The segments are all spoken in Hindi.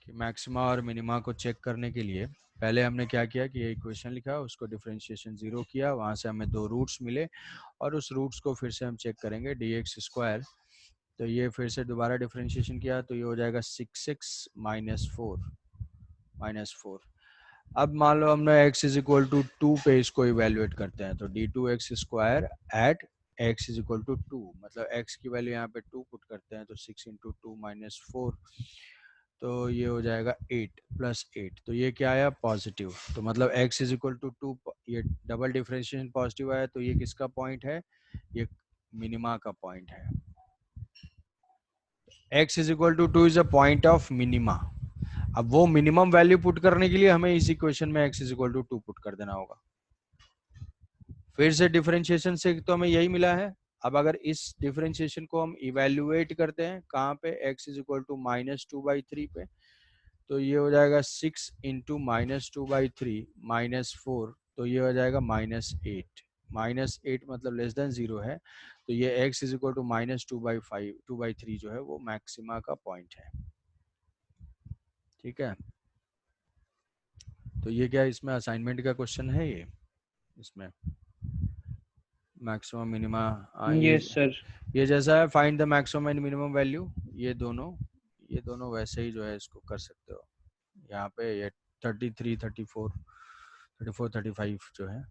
कि मैक्सिमा और मिनिमा को चेक करने के लिए पहले हमने क्या किया कि ये इक्वेशन लिखा, उसको डिफरेंशिएशन 0 किया, वहाँ से हमें 2 रूट्स मिले और उस रूट्स को फिर से हम चेक करेंगे dx स्क्वायर। तो ये फिर से दोबारा डिफरेंशिएशन किया तो ये हो जाएगा 6x माइनस फोर। अब मान लो हमने x इज इक्वल टू 2 पे इसको इवेल्युएट करते हैं तो d2x square at x is equal to 2, मतलब x की वैल्यू यहाँ पे 2 पुट करते हैं तो 6 इंटू 2 माइनस 4, तो ये हो जाएगा 8 प्लस 8, तो ये क्या आया पॉजिटिव। तो मतलब x इज इक्वल टू 2, ये डबल डिफरेंशिएशन पॉजिटिव आया तो ये किसका पॉइंट है, ये मिनिमा का पॉइंट है। x is equal to 2 is a point of minima. अब वो मिनिमम वैल्यू पुट करने के लिए हमें इस इक्वेशन में x is equal to 2 put कर देना होगा। फिर से डिफरेंशिएशन से तो हमें यही मिला है। अब अगर इस डिफरेंशिएशन को हम इवेल्युएट करते हैं कहाँ पे, x इज इक्वल टू -2/3 पे, तो ये हो जाएगा 6 इंटू -2/3 -4, तो ये हो जाएगा -8। -8 मतलब लेस देन 0 है, तो ये x इज इक्वल टू -2/5 2/3 जो है वो मैक्सिमा का पॉइंट है। ठीक है, तो ये क्या इसमें असाइनमेंट का क्वेश्चन है, ये इसमें मैक्सिमम मिनिमा। Yes sir. ये जैसा है find the maximum and minimum value, ये दोनों वैसे ही जो है इसको कर सकते हो। यहाँ पे ये 33 34 35 जो है,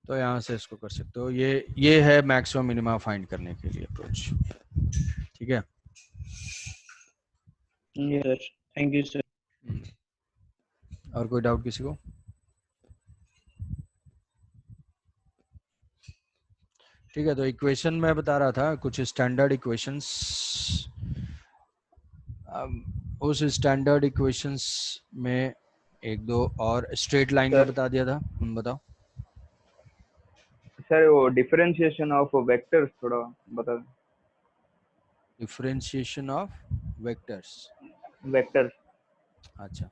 तो यहाँ से इसको कर सकते हो। ये है मैक्सिमम मिनिमा फाइंड करने के लिए अप्रोच। ठीक है, yes sir, thank you sir. और कोई डाउट किसी को? ठीक है, तो इक्वेशन मैं बता रहा था कुछ स्टैंडर्ड इक्वेशंस। उस स्टैंडर्ड इक्वेशंस में एक दो और स्ट्रेट लाइन का सर बता दिया था, बताओ। सर वो डिफरेंशिएशन ऑफ वेक्टर्स थोड़ा बता। Differentiation of vectors, vectors. अच्छा।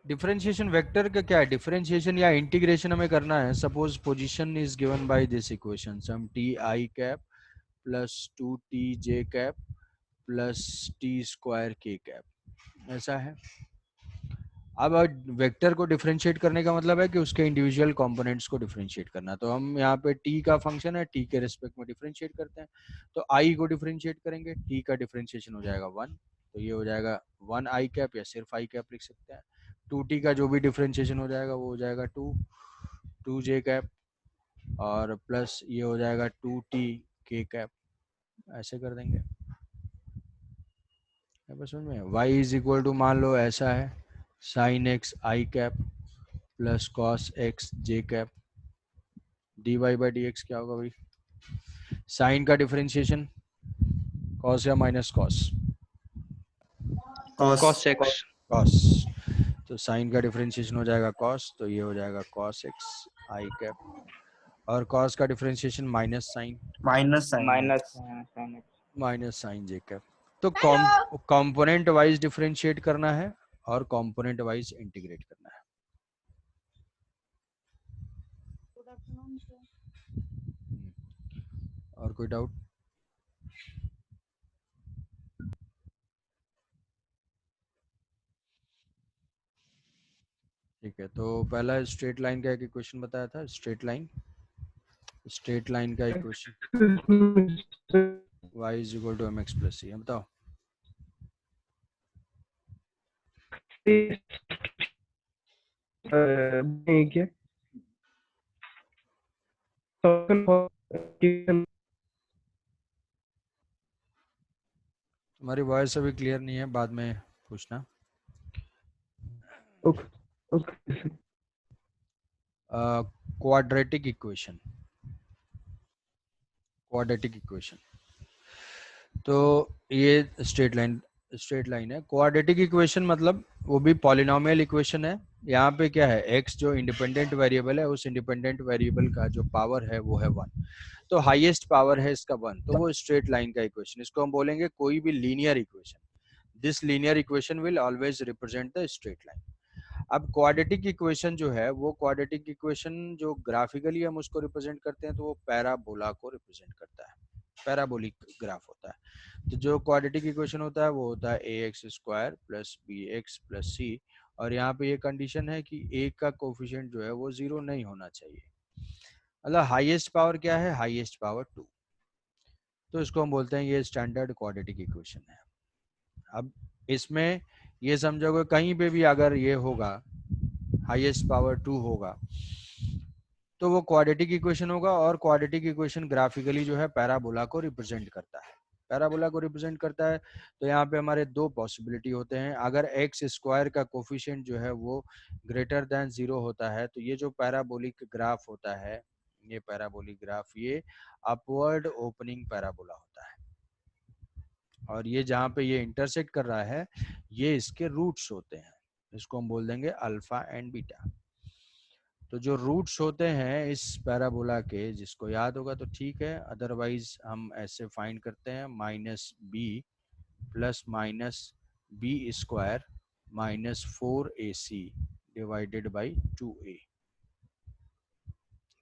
डिफरेंशिएशन वेक्टर का क्या है, डिफरेंशिएशन या इंटीग्रेशन हमें करना है। Suppose position is given by this equation, some T I cap plus 2t j cap plus t square k cap, ऐसा है। अब वेक्टर को डिफरेंशिएट करने का मतलब है कि उसके इंडिविजुअल कंपोनेंट्स को डिफरेंशिएट करना। तो हम यहाँ पे t का फंक्शन है, t के रिस्पेक्ट में डिफरेंशिएट करते हैं, तो i को डिफरेंशिएट करेंगे, t का डिफरेंशिएशन हो जाएगा 1, तो ये हो जाएगा 1 i कैप या सिर्फ i कैप लिख सकते हैं। 2t का जो भी डिफरेंशिएशन हो जाएगा वो हो जाएगा 2 j कैप, और प्लस ये हो जाएगा 2t k कैप, ऐसे कर देंगे। बस समझ में, y इज इक्वल टू मान लो ऐसा है, sine x i cap plus cos x j cap, dy by D X क्या होगा भाई, साइन का डिफरेंशिएशन कॉस या minus cos, cos X. Cos, तो साइन का डिफरेंशिएशन हो जाएगा कॉस, तो ये हो जाएगा कॉस एक्स आई कैप, और कॉस का differentiation minus sine sine J cap. तो कंपोनेंट वाइज डिफरेंशिएट करना है और कंपोनेंट वाइज इंटीग्रेट करना है। और कोई डाउट? ठीक है, तो पहला स्ट्रेट लाइन का एक इक्वेशन बताया था, स्ट्रेट लाइन का equation y is equal to mx plus c, बताओ। क्या तुम्हारी वॉइस अभी क्लियर नहीं है, बाद में पूछना। क्वाड्रेटिक इक्वेशन, तो ये स्ट्रेट लाइन है। क्वाड्रेटिक इक्वेशन मतलब वो भी पॉलिनोमियल इक्वेशन है। यहाँ पे क्या है, x जो इंडिपेंडेंट वेरिएबल है, उस इंडिपेंडेंट वेरिएबल का जो पावर है वो है 1, तो हाईएस्ट पावर है इसका 1, तो वो स्ट्रेट लाइन का इक्वेशन। इसको हम बोलेंगे कोई भी linear equation, this linear equation will always represent the straight line. अब क्वाड्रेटिक इक्वेशन जो है, वो क्वाड्रेटिक इक्वेशन जो ग्राफिकली हम उसको रिप्रेजेंट करते हैं तो वो पैराबोला को रिप्रेजेंट करता है। पैराबोलिक ग्राफ होता है। तो जो क्वाड्रेटिक इक्वेशन होता है वो होता है ax square plus B X plus C, और यहाँ पे ये कंडीशन है कि a का कोफिशिएंट जो है वो 0 नहीं होना चाहिए। मतलब हाईएस्ट पावर क्या है, हाईएस्ट पावर 2, तो इसको हम बोलते हैं ये स्टैंडर्ड क्वाड्रेटिक इक्वेशन है। अब इसमें ये समझोगे कहीं पे भी अगर ये होगा हाईएस्ट पावर 2 होगा तो वो क्वाड्रेटिक इक्वेशन होगा, और क्वाड्रेटिक इक्वेशन ग्राफिकली जो है पैराबोला को रिप्रेजेंट करता है। पैराबोला को रिप्रेजेंट करता है तो यहाँ पे हमारे दो पॉसिबिलिटी होते हैं। अगर एक्स स्क्वायर का कोफिशिएंट जो है वो ग्रेटर देन 0 होता है तो ये जो पैराबोलिक ग्राफ होता है, ये पैराबोलिक ग्राफ ये अपवर्ड ओपनिंग पैराबोला होता है, और ये जहाँ पे ये इंटरसेक्ट कर रहा है ये इसके रूट्स होते हैं, इसको हम बोल देंगे अल्फा एंड बीटा। तो जो रूट्स होते हैं इस पैराबोला के, जिसको याद होगा तो ठीक है, अदरवाइज हम ऐसे फाइंड करते हैं minus B plus minus B square minus 4ac divided by 2a,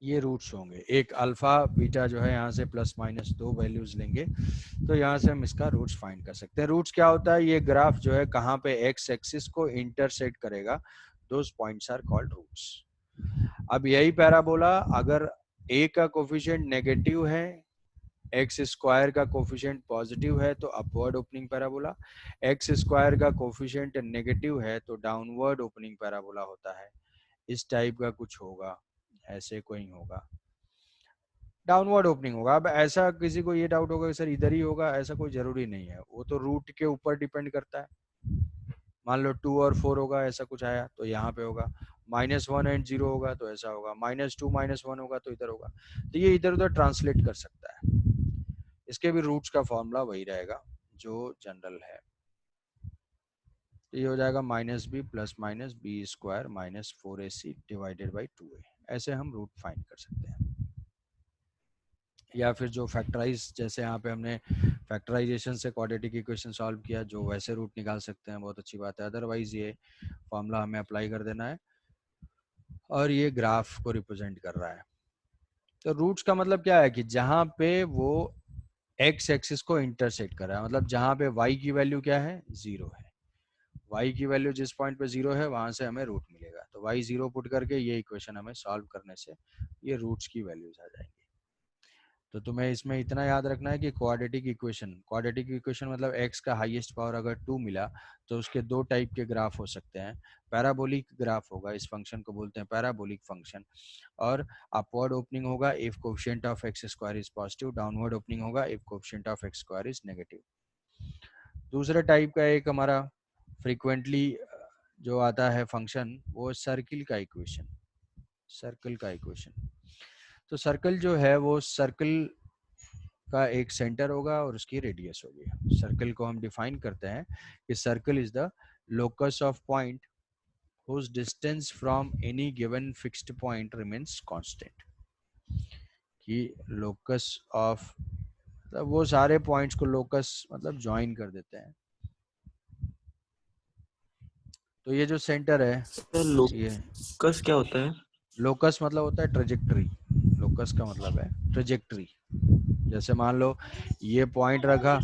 ये रूट्स होंगे। एक अल्फा बीटा जो है यहाँ से प्लस माइनस दो वैल्यूज लेंगे तो यहाँ से हम इसका रूट्स फाइंड कर सकते हैं। रूट्स क्या होता है, ये ग्राफ जो है कहाँ पे एक्स एक्सिस को इंटरसेक्ट करेगा, those points are called roots. अब यही पैराबोला अगर a का कोफिशिएंट नेगेटिव है, एक्स स्क्वायर का कोफिशिएंट पॉजिटिव है तो upward opening parabola, X square का कोफिशिएंट नेगेटिव है तो डाउनवर्ड ओपनिंग पैराबोला होता है। इस टाइप का कुछ होगा, ऐसे कोई होगा, डाउनवर्ड ओपनिंग होगा। अब ऐसा किसी को ये डाउट होगा कि सर इधर ही होगा, ऐसा कोई जरूरी नहीं है, वो तो रूट के ऊपर डिपेंड करता है। मान लो 2 और 4 होगा, ऐसा कुछ आया तो यहाँ पे होगा, -1 एंड 0 होगा तो ऐसा होगा, -2 -1 होगा तो इधर होगा। तो ये इधर उधर ट्रांसलेट कर सकता है। इसके भी रूट्स का फॉर्मूला वही रहेगा जो जनरल है। तो ये हो जाएगा -b plus minus B square minus 4ac divided by 2a। ऐसे हम रूट फाइंड कर सकते हैं। या फिर जो फैक्टराइज, जैसे यहाँ पे हमने फैक्टराइजेशन से क्वाड्रेटिक इक्वेशन सॉल्व किया, जो वैसे रूट निकाल सकते हैं, बहुत अच्छी बात है। अदरवाइज ये फॉर्मूला हमें अप्लाई कर देना है, और ये ग्राफ को रिप्रेजेंट कर रहा है। तो रूट्स का मतलब क्या है कि जहाँ पे वो एक्स एक्सिस को इंटरसेक्ट कर रहा है, मतलब जहाँ पे y की वैल्यू क्या है, 0 है, y की वैल्यू जिस पॉइंट पे 0 है वहां से हमें रूट मिलेगा। तो y 0 पुट करके ये इक्वेशन हमें सॉल्व करने से ये रूट्स की वैल्यूज आ जाएंगी। तो तुम्हें इसमें इतना याद रखना है कि क्वाड्रेटिक इक्वेशन मतलब x का हाईएस्ट पावर अगर 2 मिला तो उसके दो टाइप के ग्राफ हो सकते हैं। पैराबोलिक ग्राफ होगा, इस फंक्शन को बोलते हैं पैराबोलिक फंक्शन, और अपवर्ड ओपनिंग होगा if coefficient of X square is positive, downward opening होगा if coefficient of X square is negative. दूसरे टाइप का एक हमारा फ्रीक्वेंटली जो आता है फंक्शन, वो सर्किल का इक्वेशन। तो सर्कल जो है वो सर्कल का एक सेंटर होगा और उसकी रेडियस होगी। सर्कल को हम डिफाइन करते हैं कि circle is the locus of point whose distance from any given fixed point remains constant। कि लोकस ऑफ मतलब वो सारे पॉइंट्स को लोकस मतलब ज्वाइन कर देते हैं। तो ये जो सेंटर है, सर ये लोकस क्या होता है? लोकस मतलब होता है ट्रेजेक्टरी। लोकस का मतलब है ट्रेजेक्टरी। जैसे मान लो ये पॉइंट रखा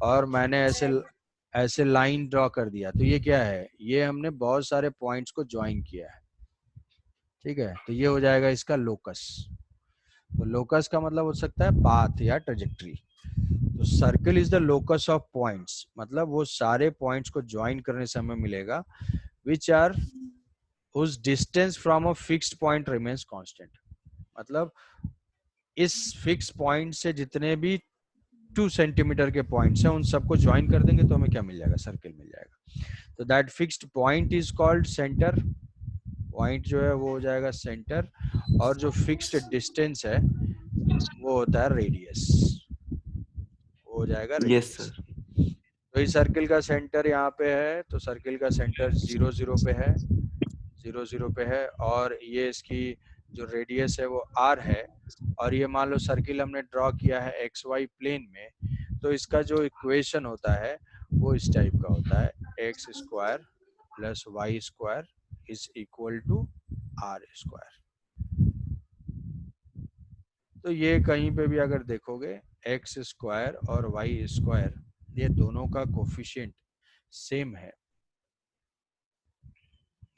और मैंने ऐसे लाइन ड्रॉ कर दिया, तो ये क्या है, ये हमने बहुत सारे पॉइंट्स को ज्वाइन किया है, ठीक है। तो ये हो जाएगा इसका लोकस। तो लोकस का मतलब हो सकता है पाथ या ट्रेजेक्टरी। तो circle is the locus of points, मतलब वो सारे पॉइंट्स को ज्वाइन करने से हमें मिलेगा which are whose distance from a fixed point remains constant। मतलब इस फिक्स पॉइंट से जितने भी 2 सेंटीमीटर के पॉइंट्स हैं उन सबको ज्वाइन कर देंगे तो हमें क्या मिल जाएगा, सर्कल मिल जाएगा। तो that fixed point is called centre. Point जो है वो हो जाएगा सेंटर, और जो फिक्स्ड डिस्टेंस है वो होता है रेडियस, वो हो जाएगा यस रेडियस। सर। तो इस सर्किल का सेंटर यहाँ पे है, तो सर्किल का सेंटर 0 0 पे है, 0 0 पे है, और ये इसकी जो रेडियस है वो r है। और ये मान लो सर्किल हमने ड्रॉ किया है एक्स वाई प्लेन में, तो इसका जो इक्वेशन होता है वो इस टाइप का होता है, X square plus Y square is equal to R square. तो ये कहीं पे भी अगर देखोगे एक्स स्क्वायर और वाई स्क्वायर ये दोनों का कोफिशिएंट सेम है,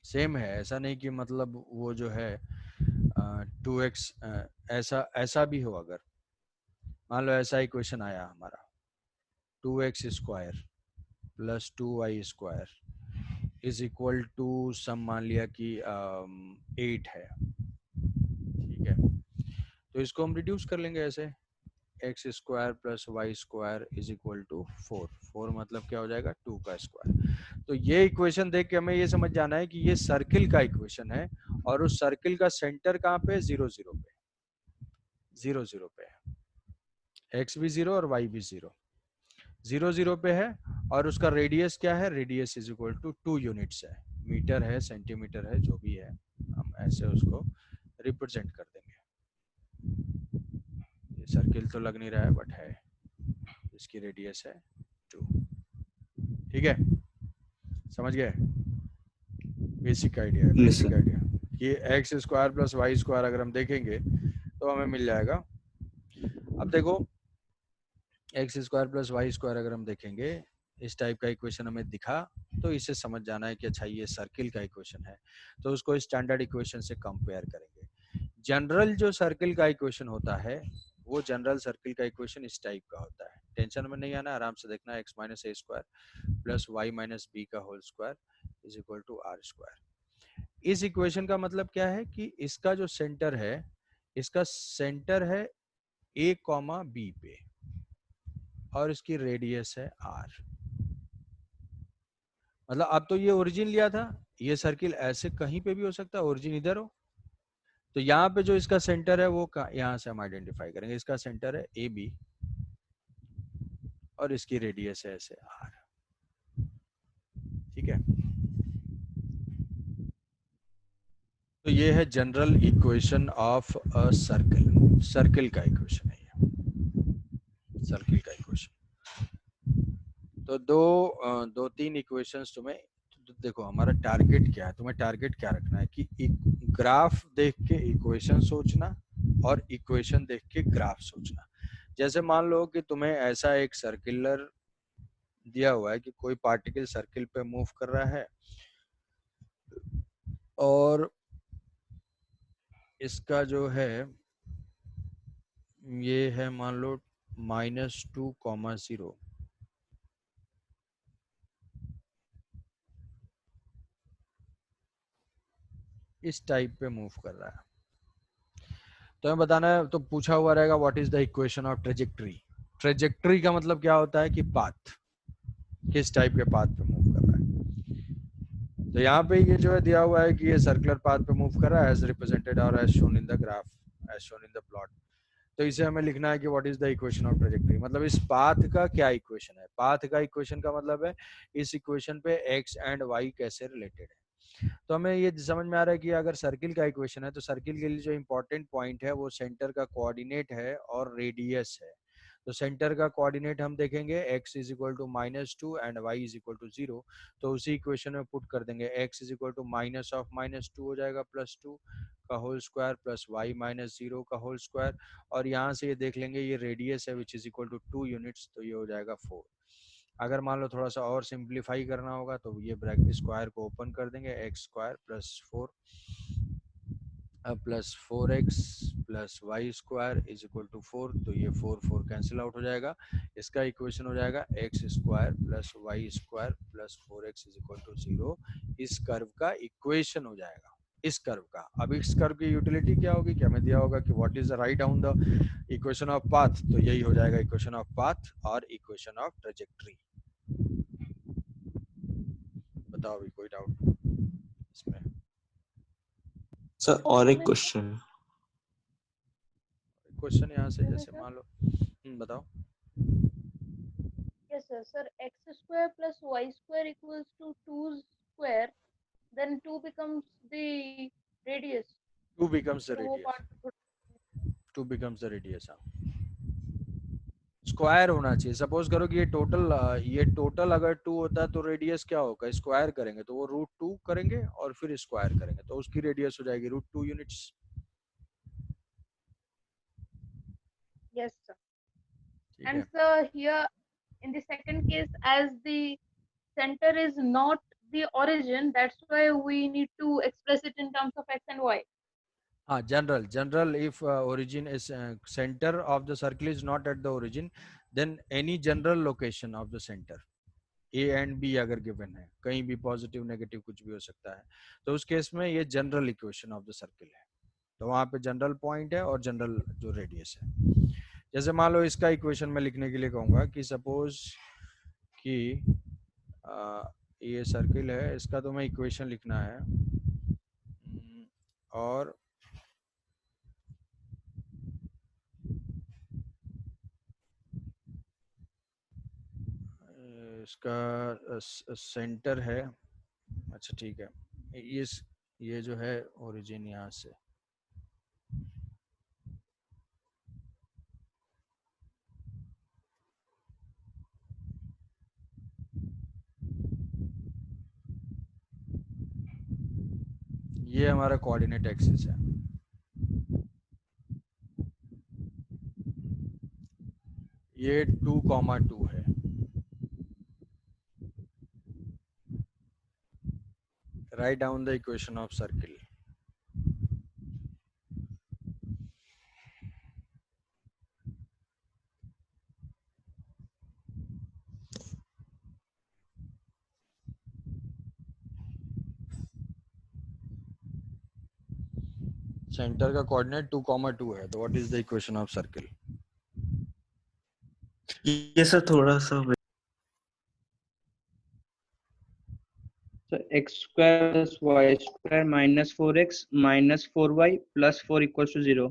सेम है, ऐसा नहीं कि मतलब वो जो है 2x ऐसा ऐसा भी हो, अगर मान लो ऐसा इक्वेशन आया हमारा 2x square plus 2y square is equal to some मान लिया कि 8 है, ठीक है, तो इसको हम रिड्यूस कर लेंगे ऐसे, X square plus Y square is equal to 4, 4 मतलब क्या हो जाएगा 2 का स्क्वायर। तो ये इक्वेशन देख के हमें ये समझ जाना है कि ये सर्किल का इक्वेशन है और उस सर्किल का सेंटर कहाँ पे, 0 0 पे, 0 0 पे है, एक्स भी 0 और वाई भी 0, 0 0 पे है, और उसका रेडियस क्या है, radius is equal to 2 units है, मीटर है, सेंटीमीटर है, जो भी है हम ऐसे उसको रिप्रेजेंट कर देंगे। ये सर्किल तो लग नहीं रहा है बट है, इसकी रेडियस है 2, ठीक है, समझ गए, बेसिक आइडिया है, Yes, बेसिक sir. आइडिया कि X square plus Y square अगर हम देखेंगे तो हमें मिल जाएगा, अब देखो X square plus Y square अगर हम देखेंगे इस टाइप का इक्वेशन हमें दिखा तो इसे समझ जाना है कि अच्छा ये सर्किल का इक्वेशन है, तो उसको स्टैंडर्ड इक्वेशन से कंपेयर करेंगे। जनरल जो सर्किल का इक्वेशन होता है वो जनरल सर्किल का इक्वेशन इस टाइप का होता है, टेंशन में नहीं आना, आराम से देखना, X minus A square plus Y minus B का whole square is equal to R square. इस इक्वेशन का मतलब क्या है कि इसका जो सेंटर है, इसका सेंटर है ए कॉमा बी पे और इसकी रेडियस है आर। मतलब अब तो ये ओरिजिन लिया था, ये सर्किल ऐसे कहीं पे भी हो सकता है, ओरिजिन इधर हो, तो यहाँ पे जो इसका सेंटर है वो यहाँ से हम आइडेंटिफाई करेंगे, इसका सेंटर है ए बी और इसकी रेडियस है ऐसे आर, ठीक है। तो ये है general equation of a circle, circle का इक्वेशन है ये, सर्किल का इक्वेशन। तो दो तीन इक्वेशंस तुम्हें, तो देखो हमारा टारगेट क्या है, तुम्हें टारगेट क्या रखना है कि ग्राफ देख के इक्वेशन सोचना और इक्वेशन देख के ग्राफ सोचना। जैसे मान लो कि तुम्हें ऐसा एक सर्कुलर दिया हुआ है कि कोई पार्टिकल सर्किल पे मूव कर रहा है और इसका जो है ये है मान लो -2,0 इस टाइप पे मूव कर रहा है, तो हमें बताना है, तो पूछा हुआ रहेगा what is the equation of trajectory. Trajectory का मतलब क्या होता है कि पाथ, किस टाइप के पाथ पे मूव कर रहा है। तो यहाँ पे ये जो है दिया हुआ है कि ये सर्कुलर पाथ पे मूव कर रहा है एज रिप्रेजेंटेड और as shown in the graph, as shown in the plot. तो इसे हमें लिखना है कि what is the equation of trajectory, मतलब इस पाथ का क्या इक्वेशन है। पाथ का इक्वेशन का मतलब है इस इक्वेशन पे एक्स एंड वाई कैसे रिलेटेड है। तो हमें ये समझ में आ रहा है कि अगर सर्किल का इक्वेशन है तो सर्किल के लिए जो इंपॉर्टेंट पॉइंट है वो सेंटर का कोऑर्डिनेट है और रेडियस है। तो सेंटर का कोऑर्डिनेट हम देखेंगे x is equal to -2 and y is equal to 0, तो उसी इक्वेशन में पुट कर देंगे, x is equal to minus of -2 हो जाएगा +2 का होल स्क्वायर प्लस y -0 का होल स्क्वायर, और यहाँ से ये देख लेंगे ये रेडियस है which is equal to 2 units, तो ये हो जाएगा 4। अगर मान लो थोड़ा सा और सिंप्लीफाई करना होगा तो ये ब्रैकेट स्क्वायर को ओपन कर देंगे, X square plus 4 plus 4x plus Y square is equal to 4, तो ये 4 4 कैंसिल आउट हो जाएगा। इसका इक्वेशन हो जाएगा X square plus Y square plus 4x is equal to 0। इस कर्व का इक्वेशन हो जाएगा, इस कर्व का। अब इस कर्व की यूटिलिटी क्या होगी, क्या हमें दिया होगा कि what is the write down the equation of path, तो यही हो जाएगा इक्वेशन ऑफ पाथ और इक्वेशन ऑफ ट्रेजेक्टरी। बताओ अभी कोई डाउट इसमें? Sir, और एक क्वेश्चन। क्वेश्चन यहाँ से जैसे मान लो बताओ। Yes, sir. Sir, x square plus y square equals to 2 square. Then 2 becomes the radius. 2 becomes the तो वो radius, part 2 becomes the radius। हाँ, स्क्वायर होना चाहिए। सपोज करो कि ये टोटल अगर 2 होता है तो रेडियस क्या होगा, स्क्वायर करेंगे तो वो √2 करेंगे और फिर स्क्वायर करेंगे तो उसकी रेडियस हो जाएगी √2 यूनिट्स। Yes, sir. ठीक है. And so here in the second case, as the center is not the origin, that's why we need to express it in terms of x and y. General if origin is center of the circle is not at the origin, then any general location of the center A and B अगर given है, कहीं भी पॉजिटिव नेगेटिव कुछ भी हो सकता है, तो उस केस में ये general equation of the circle है. तो वहां पे जनरल पॉइंट है और जनरल जो रेडियस है. जैसे मान लो इसका इक्वेशन मैं लिखने के लिए कहूंगा कि सपोज कि ये सर्किल है, इसका तो मैं इक्वेशन लिखना है और इसका सेंटर है. अच्छा ठीक है, ये जो है ओरिजिन यहाँ से ये हमारा कोऑर्डिनेट एक्सिस है. ये 2,2 है. Write down the equation of circle. Centre का कोऑर्डिनेट 2,2 है, तो what is the equation of circle? ये सर थोड़ा सा So x square plus y square minus 4x minus 4y plus 4 equals to 0.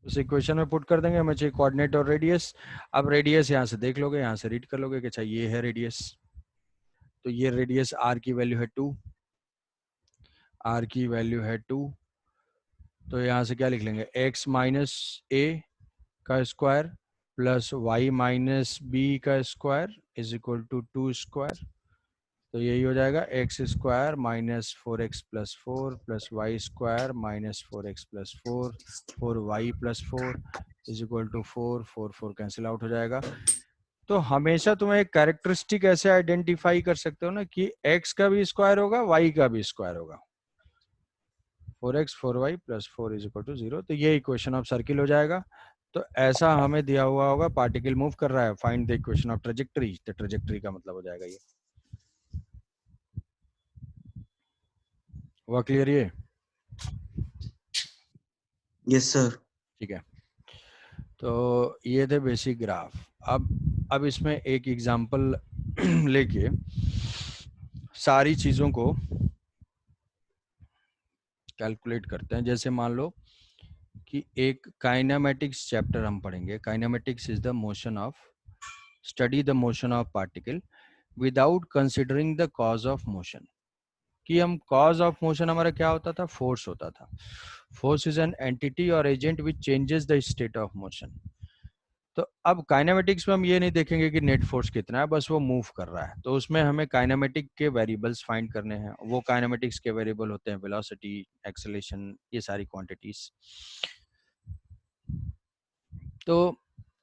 उस इक्वेशन में पुट कर देंगे. हमें चाहिए कोऑर्डिनेट और रेडियस. अब रेडियस यहाँ से देख लोगे, यहाँ से रीड कर लोगे कि अच्छा ये है रेडियस, तो ये रेडियस r की वैल्यू है 2, r की वैल्यू है 2, तो यहाँ से क्या लिख लेंगे, x माइनस a का square plus y minus b का square is equal to 2 square. तो यही हो जाएगा X square minus 4x plus 4 plus Y square minus 4x plus 4 4y plus 4 is equal to 4 4 4 cancel out हो जाएगा. तो हमेशा तुम एक कैरेक्टरिस्टिक ऐसे आइडेंटिफाई कर सकते हो ना कि x का भी स्क्वायर होगा, y का भी स्क्वायर होगा. 4x 4y plus 4 is equal to 0. तो ये इक्वेशन ऑफ सर्किल हो जाएगा. तो ऐसा हमें दिया हुआ होगा, पार्टिकल मूव कर रहा है, find the equation of trajectory. तो ट्रेजेक्टरी का मतलब हो जाएगा ये. हुआ क्लियर ये? Yes sir. ठीक है, तो ये थे बेसिक ग्राफ. अब इसमें एक एग्जांपल लेके सारी चीजों को कैलकुलेट करते हैं. जैसे मान लो कि एक काइनेमेटिक्स चैप्टर हम पढ़ेंगे. Kinematics is the motion of, study the motion of particle without considering the cause of motion. कि हम कॉज ऑफ मोशन हमारा क्या होता था, फोर्स होता था. फोर्स इज एन एंटिटी और agent which changes the state of motion. तो अब काइनेमेटिक्स में हम ये नहीं देखेंगे कि नेट फोर्स कितना है, बस वो मूव कर रहा है. तो उसमें हमें काइनेमेटिक के वेरिएबल्स फाइंड करने हैं. वो काइनेमेटिक्स के वेरिएबल होते हैं वेलोसिटी, एक्सेलरेशन, ये सारी क्वांटिटीज. तो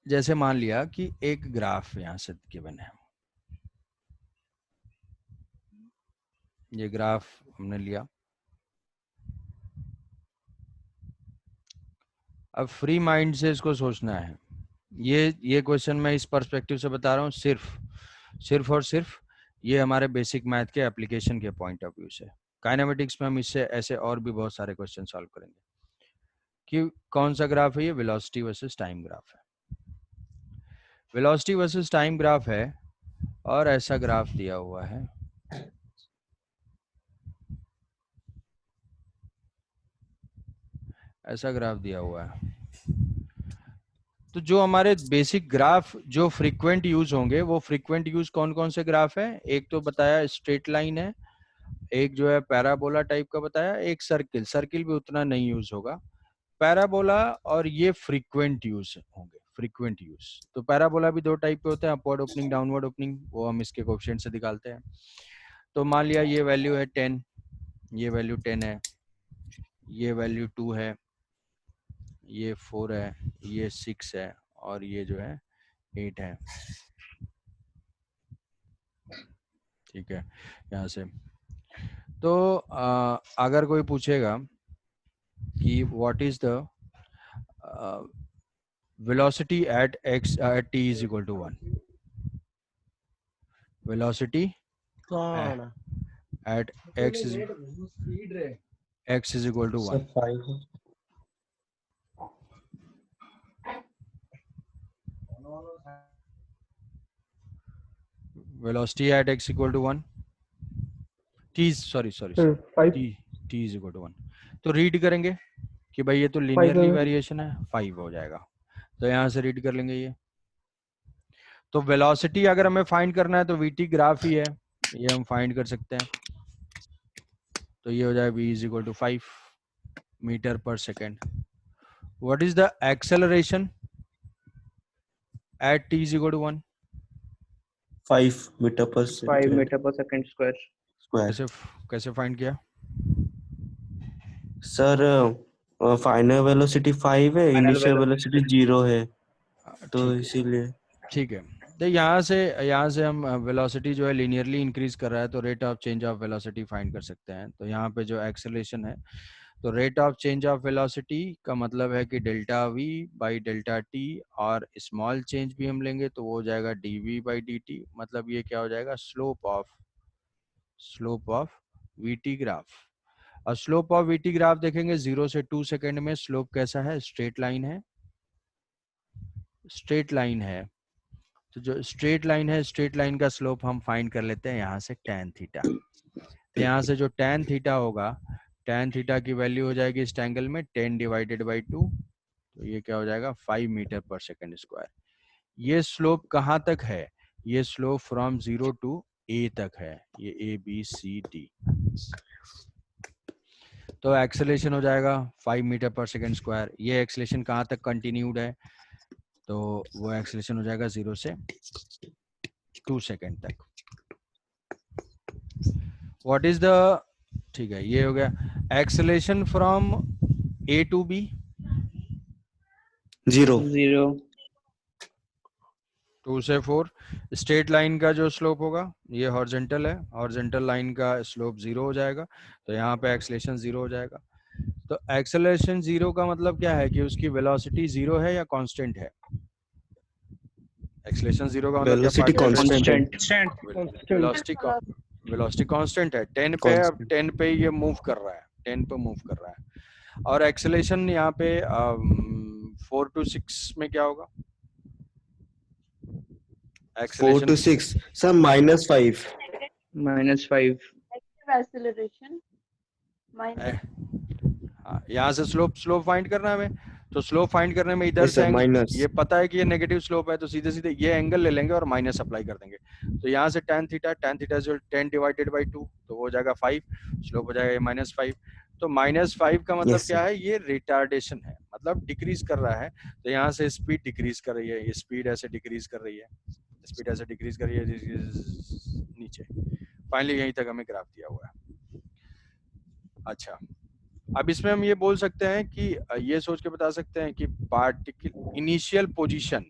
जैसे मान लिया कि एक ग्राफ यहाँ से गिवन है, ये ग्राफ हमने लिया. अब फ्री माइंड से इसको सोचना है. ये क्वेश्चन मैं इस पर्सपेक्टिव से बता रहा हूँ, सिर्फ और सिर्फ ये हमारे बेसिक मैथ के एप्लीकेशन के पॉइंट ऑफ व्यू से. काइनेमेटिक्स में हम इससे ऐसे और भी बहुत सारे क्वेश्चन सॉल्व करेंगे. कि कौन सा ग्राफ है ये, वेलोसिटी वर्सेस टाइम ग्राफ है. वेलोसिटी वर्सेस टाइम ग्राफ है और ऐसा ग्राफ दिया हुआ है. ऐसा ग्राफ दिया हुआ है. तो जो हमारे बेसिक ग्राफ जो फ्रीक्वेंट यूज होंगे, वो फ्रीक्वेंट यूज कौन कौन से ग्राफ हैं? एक तो बताया स्ट्रेट लाइन है, एक जो है पैराबोला टाइप का बताया, एक सर्किल भी उतना नहीं यूज होगा. पैराबोला और ये फ्रीक्वेंट यूज होंगे, फ्रीक्वेंट यूज. तो पैराबोला भी दो टाइप के होते हैं, अपवर्ड ओपनिंग, डाउनवर्ड ओपनिंग. वो हम इसके कोएफिशिएंट से निकालते हैं. तो मान लिया ये वैल्यू है 10, ये वैल्यू 10 है, ये वैल्यू 2 है, ये 4 है, ये 6 है और ये जो है 8 है। ठीक है, यहाँ से तो अगर कोई पूछेगा कि what is the velocity at x at t is equal to 1, velocity at x is equal to 1, sir 5 velocity at x equal to 1, t is sorry five t is equal to 1। तो रीड करेंगे कि भाई ये तो लीनियरली वेरिएशन है, 5 हो जाएगा। तो यहाँ से रीड कर लेंगे ये। तो वेलोसिटी अगर हमें फाइंड करना है तो वीटी ग्राफ ही है, ये हम फाइंड कर सकते हैं। तो ये हो जाए v is equal to 5 metre per second. What is the acceleration at t is equal to 1? 5 metre per 5 metre पर सेकंड स्क्वायर। कैसे कैसे फाइंड किया? सर फाइनल वेलोसिटी 5 है, इनिशियल वेलोसिटी 0 है, तो इसीलिए ठीक है। तो यहाँ से हम वेलोसिटी जो है लीनियरली इंक्रीज कर रहा है, तो rate of change of velocity find कर सकते हैं। तो यहाँ पे जो एक्सेलरेशन है, तो rate of change of velocity का मतलब है कि delta V by delta T, और स्मॉल चेंज भी हम लेंगे तो वो हो जाएगा D V by D T. मतलब ये क्या हो जाएगा? Slope of V T graph. और slope of V T graph देखेंगे 0 से 2 सेकेंड में स्लोप कैसा है? स्ट्रेट लाइन है। तो जो स्ट्रेट लाइन है, स्ट्रेट लाइन का स्लोप हम फाइंड कर लेते हैं यहाँ से tan थीटा। तो यहाँ से जो tan थीटा होगा, tan थीटा की वैल्यू हो जाएगी इस एंगल में 10 डिवाइडेड बाई 2, तो ये क्या हो जाएगा? 5 मीटर पर सेकेंड स्क्वायर। ये स्लोप कहाँ तक है? ये स्लोप फ्रॉम 0 टू a तक है, ये ABCD। तो एक्सेलरेशन हो जाएगा 5 मीटर पर सेकेंड स्क्वायर। ये एक्सेलरेशन कहाँ तक कंटिन्यूड है? तो वो एक्सेलरेशन हो जाएगा 0 से 2 सेकेंड तक। व्हाट इज द, ठीक है, ये हो गया acceleration from A to B। 0 2 से 4। स्ट्रेट लाइन का जो स्लोप होगा, ये हॉरिजॉन्टल है, हॉरिजॉन्टल लाइन का स्लोप 0 हो जाएगा, तो यहाँ पे एक्सेलरेशन 0 हो जाएगा। तो एक्सेलरेशन 0 का मतलब क्या है कि उसकी वेलोसिटी 0 है या कांस्टेंट है? एक्सेलरेशन 0 का मतलब वेलोसिटी कांस्टेंट है। वेलोसिटी कांस्टेंट है। 10 पे, अब 10 पे ये मूव कर रहा है, 10 पे मूव कर रहा है। और एक्सेलरेशन यहाँ पे 4 to 6 में क्या होगा? 4 to 6 सर -5 एक्सेलरेशन माइनस, यहाँ से स्लोप फाइंड करना है हमें। तो स्लोप फाइंड करने में इधर से माइनस, ये पता है कि ये नेगेटिव स्लोप है, तो सीधे सीधे ये एंगल ले लेंगे और माइनस अप्लाई कर देंगे। तो यहाँ से tan थीटा जो 10 डिवाइडेड बाई 2, तो वो हो जाएगा 5, स्लोप हो जाएगा -5। तो -5 का मतलब क्या है? ये रिटार्डेशन है, मतलब डिक्रीज कर रहा है। तो यहाँ से स्पीड डिक्रीज कर रही है, ये स्पीड ऐसे डिक्रीज कर रही है, नीचे। फाइनली यहीं तक हमें ग्राफ दिया हुआ है। अच्छा, अब इसमें हम ये बोल सकते हैं कि ये सोच के बता सकते हैं कि पार्टिकल इनिशियल पोजीशन,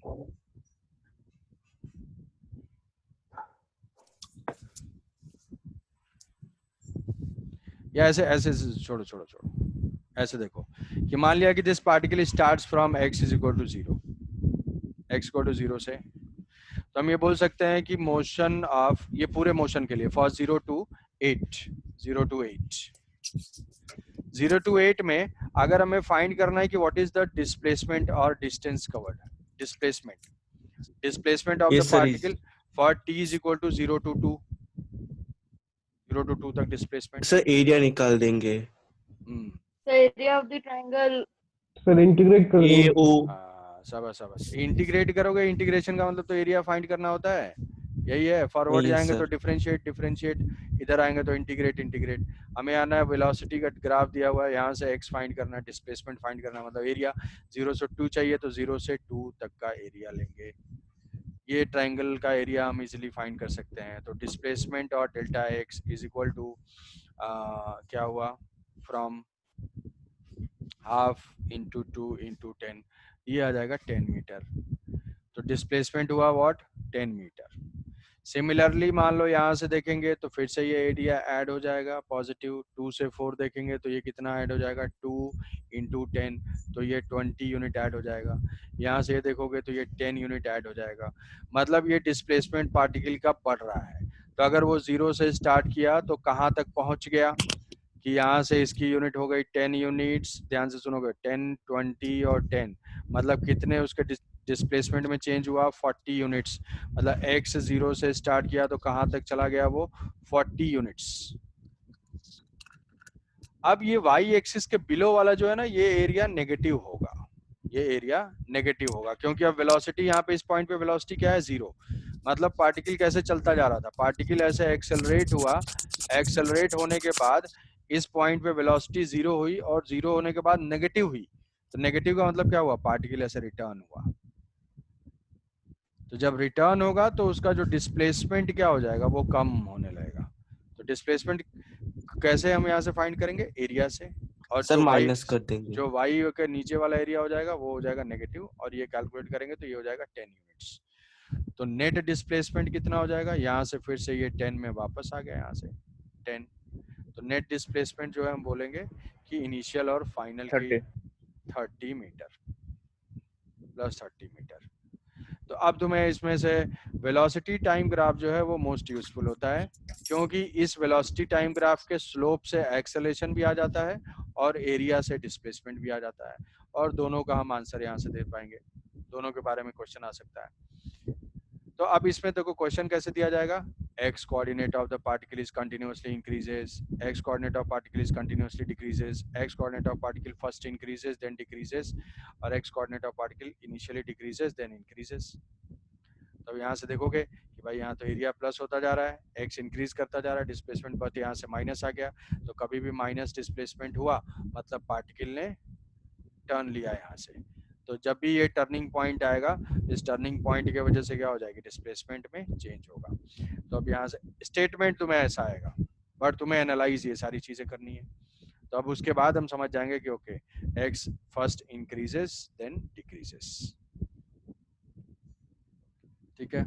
या ऐसे छोड़ो, ऐसे देखो कि मान लिया कि this particle starts from x is equal to 0, x equal to 0 से, तो हम ये बोल सकते हैं कि मोशन ऑफ, ये पूरे मोशन के लिए फॉर 0 to 8 में अगर हमें फाइंड करना है कि व्हाट इज द डिस्प्लेसमेंट और distance covered, displacement of the particle for t is equal to 0 to 2 तक डिस्प्लेसमेंट। सर एरिया निकाल देंगे। The area of the triangle. Sir integrate कर देंगे। AO शाबाश। इंटीग्रेट करोगे, इंटीग्रेशन का मतलब तो एरिया फाइंड करना होता है, यही है। फॉरवर्ड जाएंगे तो डिफरेंशिएट, इधर आएंगे तो इंटीग्रेट। हमें आना है वेलोसिटी का ग्राफ दिया हुआ है, यहाँ से x फाइंड करना है, डिस्प्लेसमेंट फाइंड करना है, मतलब एरिया 0 से 2 चाहिए, तो 0 से 2 तक का एरिया लेंगे। ये ट्रायंगल का एरिया हम इजीली फाइंड कर सकते हैं। तो डिस्प्लेसमेंट और delta x is equal to क्या हुआ? फ्रॉम हाफ इंटू 2 इंटू 10, ये आ जाएगा 10 मीटर। तो डिस्प्लेसमेंट हुआ व्हाट 10 मीटर। सिमिलरली मान लो यहाँ से देखेंगे तो फिर से ये एरिया ऐड हो जाएगा पॉजिटिव, 2 से 4 देखेंगे तो ये कितना ऐड हो जाएगा 2 इंटू 10, तो ये 20 यूनिट ऐड हो जाएगा। यहाँ से देखोगे तो ये 10 यूनिट ऐड हो जाएगा। मतलब ये डिस्प्लेसमेंट पार्टिकल का बढ़ रहा है। तो अगर वो 0 से स्टार्ट किया तो कहाँ तक पहुँच गया कि यहाँ से इसकी यूनिट हो गई 10 यूनिट्स। ध्यान से सुनोगे 10, 20 और 10, मतलब कितने उसके डिस्प्लेसमेंट में चेंज हुआ 40 यूनिट्स। मतलब x 0 से स्टार्ट किया तो कहाँ तक चला गया वो 40 यूनिट्स। अब ये y एक्सिस के बिलो वाला जो है ना ये एरिया नेगेटिव होगा, ये एरिया नेगेटिव होगा क्योंकि अब वेलोसिटी यहाँ पे इस पॉइंट पे वेलोसिटी क्या है 0। मतलब पार्टिकल कैसे चलता जा रहा था, पार्टिकल ऐसे एक्सेलरेट हुआ, एक्सेलरेट होने के बाद इस पॉइंट पे वेलोसिटी 0 हुई और 0 होने के बाद नेगेटिव हुई। तो नेगेटिव का मतलब क्या हुआ, पार्टिकल ऐसे रिटर्न हुआ। तो जब रिटर्न होगा तो उसका जो डिस्प्लेसमेंट क्या हो जाएगा वो कम होने लगेगा। तो डिस्प्लेसमेंट कैसे हम यहाँ से फाइंड करेंगे, एरिया से। और सर जो माइनस कर देंगे। जो वाई के नीचे वाला एरिया हो जाएगा वो हो जाएगा नेगेटिव, और ये कैलकुलेट करेंगे तो ये हो जाएगा 10 यूनिट्स। तो नेट डिस्प्लेसमेंट कितना हो जाएगा, यहाँ से फिर से ये 10 में वापस आ गया, यहाँ से 10। तो नेट डिस्प्लेसमेंट जो है हम बोलेंगे कि इनिशियल और फाइनल की 30 मीटर प्लस 30 मीटर। तो अब तुम्हें इसमें से वेलोसिटी टाइम ग्राफ जो है वो मोस्ट यूजफुल होता है, क्योंकि इस वेलोसिटी टाइम ग्राफ के स्लोप से एक्सेलेरेशन भी आ जाता है और एरिया से डिस्प्लेसमेंट भी आ जाता है, और दोनों का हम आंसर यहाँ से दे पाएंगे, दोनों के बारे में क्वेश्चन आ सकता है। तो अब इसमें देखो क्वेश्चन कैसे दिया जाएगा, x coordinate of the particle is continuously increases, x coordinate of particle is continuously decreases, x coordinate of particle first increases then decreases, और x coordinate of particle initially decreases then increases। तो यहाँ से देखोगे कि भाई यहाँ तो एरिया प्लस होता जा रहा है, x इंक्रीज करता जा रहा है, डिस्प्लेसमेंट पर यहाँ से माइनस आ गया। तो कभी भी माइनस डिस्प्लेसमेंट हुआ मतलब पार्टिकल ने टर्न लिया यहाँ से। तो जब भी ये टर्निंग पॉइंट आएगा, इस टर्निंग पॉइंट की वजह से क्या हो जाएगी, डिस्प्लेसमेंट में चेंज होगा। तो अब यहाँ से स्टेटमेंट तुम्हें ऐसा आएगा, बट तुम्हें एनालाइज ये सारी चीजें करनी है। तो अब उसके बाद हम समझ जाएंगे कि okay x first increases then decreases. ठीक है,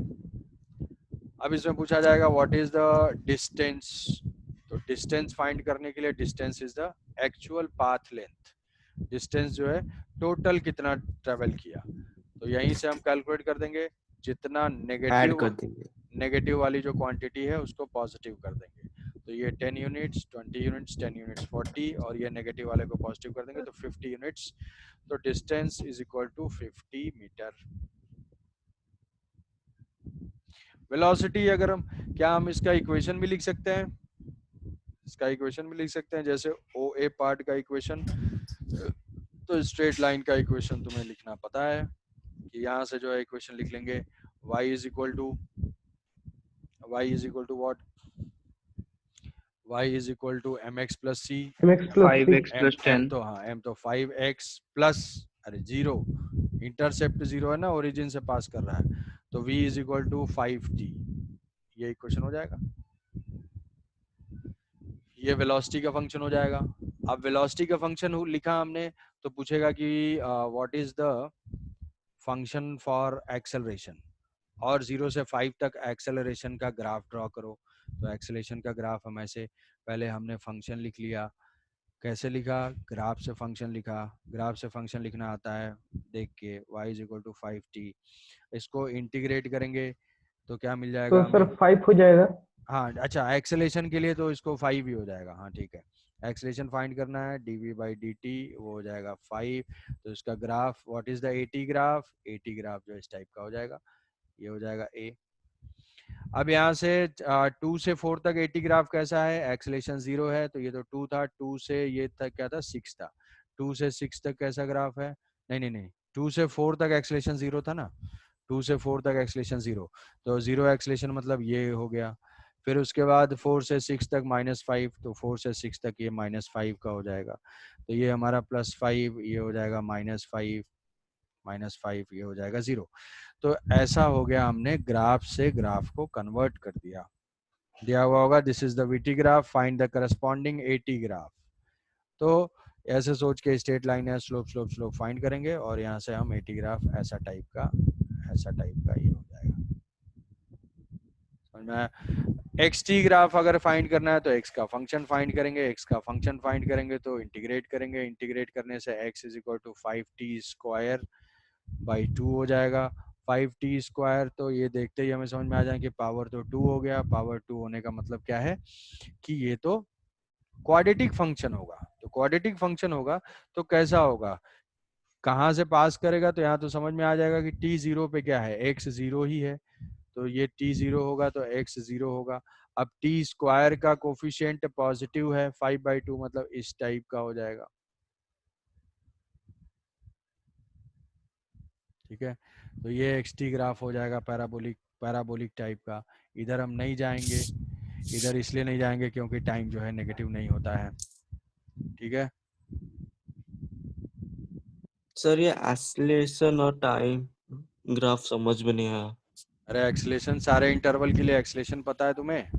अब इसमें पूछा जाएगा व्हाट इज द डिस्टेंस। तो डिस्टेंस फाइंड करने के लिए distance is the actual path length, distance जो है टोटल कितना ट्रेवल किया। तो यहीं से हम कैलकुलेट कर देंगे, जितना ऐड कर देंगे। नेगेटिव वाली जो क्वांटिटी है उसको पॉजिटिव कर देंगे। तो ये 10 यूनिट्स 20 यूनिट्स 10 यूनिट्स 40, और ये नेगेटिव वाले को पॉजिटिव कर देंगे तो 50 यूनिट्स। तो distance is equal to 50 metre. Velocity अगर हम क्या हम इसका इक्वेशन भी लिख सकते हैं, इसका इक्वेशन भी लिख सकते हैं, जैसे ओ ए पार्ट का इक्वेशन। तो स्ट्रेट लाइन का इक्वेशन तुम्हें लिखना पता है कि यहाँ से जो है इक्वेशन लिख लेंगे, y is equal to what, y is equal to mx plus c, mx plus 5x c. plus 10 m तो हाँ m तो 5x प्लस अरे 0, इंटरसेप्ट 0 है ना, ओरिजिन से पास कर रहा है, तो v is equal to 5t। ये इक्वेशन हो जाएगा, ये वेलोसिटी का फंक्शन हो जाएगा। अब वेलोसिटी का फंक्शन लिखा हमने तो पूछेगा कि what is the function for acceleration, और 0 से 5 तक एक्सेलरेशन का ग्राफ ड्रॉ करो। तो एक्सेलरेशन का ग्राफ हम ऐसे, पहले हमने फंक्शन लिख लिया, कैसे लिखा, ग्राफ से फंक्शन लिखा। ग्राफ से फंक्शन लिखना आता है देख के, y is equal to 5t। इसको इंटीग्रेट करेंगे तो क्या मिल जाएगा तो सर हमें, 5 हो जाएगा। हाँ अच्छा एक्सेलरेशन के लिए तो इसको 5 ही हो जाएगा, हाँ ठीक है। एक्सेलरेशन फाइंड करना है, dv/dt वो हो जाएगा 5। तो इसका graph what is the AT graph, AT graph जो इस टाइप का हो जाएगा, ये हो जाएगा A। अब यहाँ से 2 से 4 तक AT ग्राफ कैसा है, एक्सेलरेशन 0 है तो ये तो 2 था, 2 से ये तक क्या था 6 था, 2 से 6 तक कैसा ग्राफ है, नहीं 2 से 4 तक एक्सेलरेशन 0 था ना, 2 से 4 तक एक्सेलरेशन 0, तो 0 एक्सेलरेशन मतलब ये हो गया। फिर उसके बाद 4 से 6 तक -5, तो 4 से 6 तक ये -5 का हो जाएगा, तो ये हमारा +5, ये हो जाएगा -5 ये हो जाएगा 0। तो ऐसा हो गया, हमने ग्राफ से ग्राफ को कन्वर्ट कर दिया हुआ होगा this is the VT graph, find the corresponding AT graph. तो ऐसे सोच के स्ट्रेट लाइन है, स्लोप स्लोप स्लोप फाइंड करेंगे और यहाँ से हम एटी ग्राफ ऐसा टाइप का ये हो जाएगा। समझ में? एक्स टी ग्राफ अगर फाइंड करना है तो एक्स का फंक्शन फाइंड करेंगे, एक्स का फंक्शन फाइंड करेंगे तो इंटीग्रेट करेंगे, इंटीग्रेट करने से x is equal to 5t square by 2 हो जाएगा। 5t स्क्वायर तो ये देखते ही हमें समझ में आ जाए कि पावर तो 2 हो गया। पावर 2 होने का मतलब क्या है कि ये तो क्वाड्रेटिक फंक्शन होगा। तो क्वाड्रेटिक फंक्शन होगा तो कैसा होगा, कहाँ से पास करेगा, तो यहाँ तो समझ में आ जाएगा कि t जीरो पे क्या है, x जीरो ही है, तो ये t जीरो होगा तो x जीरो होगा। अब t स्क्वायर का कोफिशिएंट पॉजिटिव है 5/2, मतलब इस टाइप का हो जाएगा। ठीक है, तो ये xt ग्राफ हो जाएगा पैराबोलिक टाइप का। इधर हम नहीं जाएंगे, इधर इसलिए नहीं जाएंगे क्योंकि टाइम जो है नेगेटिव नहीं होता है। ठीक है सर ये एक्सेलरेशन और टाइम ग्राफ समझ में नहीं आया। अरे एक्सेलेरेशन सारे इंटरवल के लिए एक्सेलेरेशन पता है तुम्हें?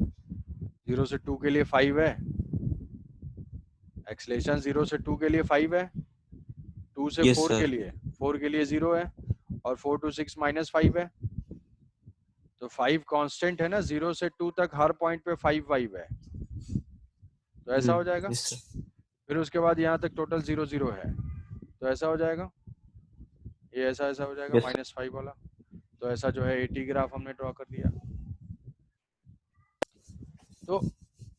0 से 2 के लिए 5 है, एक्सेलेरेशन 0 से 2 के लिए 5 है, 2 से Yes, 4 sir. के लिए 0 है, और 4 to 6 -5 है। तो 5 कांस्टेंट है ना, 0 से 2 तक हर पॉइंट पे 5 है, तो ऐसा हो जाएगा। Yes, sir. फिर उसके बाद यहाँ तक टोटल 0 0 है, तो ऐसा हो जाएगा, ये ऐसा हो जाएगा Yes. -5 वाला। तो ऐसा जो है 80 ग्राफ हमने ड्रॉ कर दिया। तो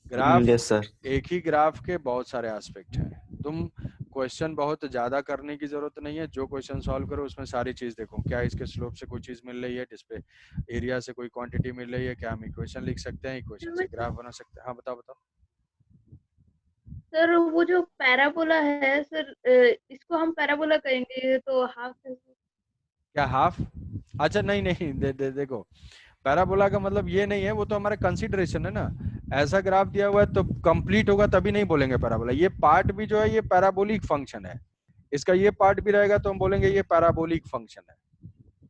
ग्राफ Yes, sir. एक ही ग्राफ के बहुत सारे एस्पेक्ट हैं। तुम क्वेश्चन बहुत ज्यादा करने की जरूरत नहीं है, जो क्वेश्चन सॉल्व करो उसमें सारी चीज देखो, क्या इसके स्लोप से कोई चीज मिल रही है, डिस्प्ले एरिया से कोई क्वांटिटी मिल रही है, क्या हम इक्वेशन लिख सकते हैं, इक्वेशन से ग्राफ बना सकते हैं। हाँ बताओ। सर वो जो पैराबोला है सर, इसको हम पैराबोला कहेंगे तो हाफ क्या हाफ? अच्छा नहीं देखो, पैराबोला का मतलब ये नहीं है, वो तो हमारा कंसीडरेशन है ना। ऐसा ग्राफ दिया हुआ है तो कंप्लीट होगा तभी नहीं बोलेंगे पैराबोला। ये पार्ट भी जो है ये पैराबोलिक फंक्शन है, इसका ये पार्ट भी रहेगा तो हम बोलेंगे ये पैराबोलिक फंक्शन है।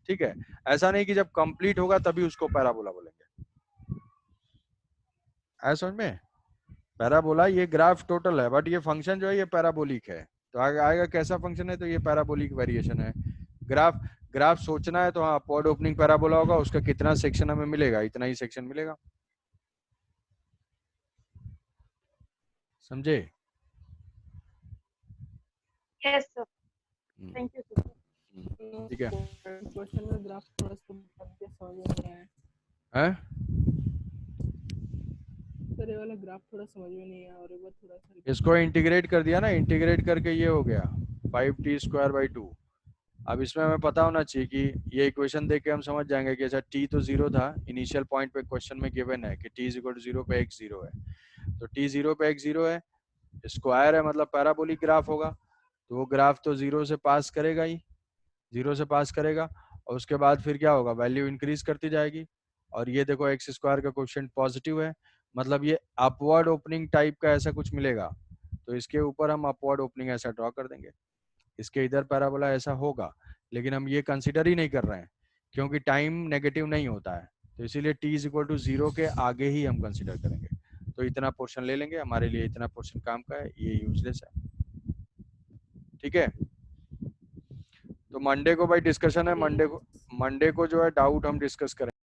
ठीक है, ऐसा नहीं कि जब कंप्लीट होगा तभी उसको पैराबोला बोलेंगे। ऐसा समझ में? पैराबोला ये ग्राफ टोटल है, बट ये फंक्शन जो है ये पैराबोलिक है। तो आगे आएगा कैसा फंक्शन है, तो ये पैराबोलिक वेरिएशन है। ग्राफ सोचना है तो हाँ, अपवर्ड ओपनिंग पैराबोला होगा, उसका कितना सेक्शन हमें मिलेगा, इतना ही सेक्शन मिलेगा। समझे? Yes sir, thank you sir. ठीक है, क्वेश्चन में ग्राफ थोड़ा सा समझ में नहीं आया हैं? सर, ये वाला ग्राफ थोड़ा समझ में नहीं आया, और एक बार थोड़ा सा इसको इंटीग्रेट कर दिया ना, इंटीग्रेट करके ये हो गया 5t²/2। अब इसमें हमें पता होना चाहिए कि ये इक्वेशन देख के हम समझ जाएंगे कि अच्छा t तो 0 था इनिशियल पॉइंट पे, क्वेश्चन में गिवन है कि t = 0 पे x 0 है, तो t 0 पे x 0 है, स्क्वायर है मतलब पैराबोलिक ग्राफ होगा, तो वो ग्राफ तो 0 से पास करेगा ही, 0 से पास करेगा, और उसके बाद फिर क्या होगा, वैल्यू इंक्रीज करती जाएगी। और ये देखो x² का कोएफिशिएंट पॉजिटिव है, मतलब ये अपवर्ड ओपनिंग टाइप का ऐसा कुछ मिलेगा, तो इसके ऊपर हम अपवर्ड ओपनिंग ऐसा ड्रॉ कर देंगे। इसके इधर पैराबोला ऐसा होगा, लेकिन हम ये कंसीडर ही नहीं कर रहे हैं क्योंकि टाइम नेगेटिव नहीं होता है, तो इसीलिए t = 0 के आगे ही हम कंसीडर करेंगे। तो इतना पोर्शन ले लेंगे, हमारे लिए इतना पोर्शन काम का है, ये यूजलेस है। ठीक है, तो मंडे को भाई डिस्कशन है, मंडे को जो है डाउट हम डिस्कस करेंगे।